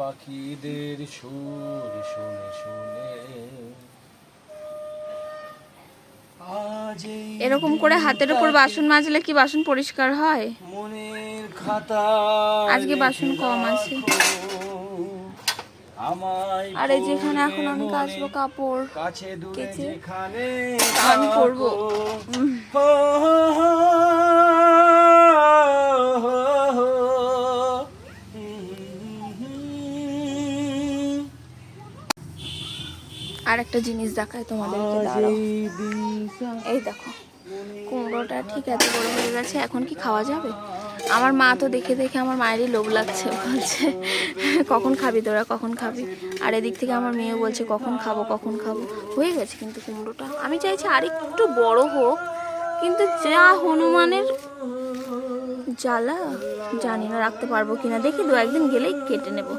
পাখিদের সুর শুনে শুনে আজ এই এরকম করে হাতের উপর বাসন মাজলে কি বাসন পরিষ্কার হয়? মনের খাতা আজকে বাসন কম আছে। আমায় আর এই যেখানে এখন আমি কাচবো কাপড় কাছে দূরে কেচে যেখানে স্নান করবো। আর একটা জিনিস দেখায় তোমাদেরকে, দাঁড়াও। এই দেখো কুমড়োটা ঠিক এত বড় হয়ে গেছে, এখন কি খাওয়া যাবে? আমার মা তো দেখে দেখে আমার মায়েরই লোভ লাগছে, বলছে কখন খাবি তোরা, কখন খাবি? আর এদিক থেকে আমার মেয়ে বলছে কখন খাবো কখন খাবো। হয়ে গেছে কিন্তু কুমড়োটা, আমি চাইছি আর একটু বড় হোক, কিন্তু যা হনুমানের জ্বালা, জানি না রাখতে পারবো কিনা, দেখি দু একদিন গেলেই কেটে নেব।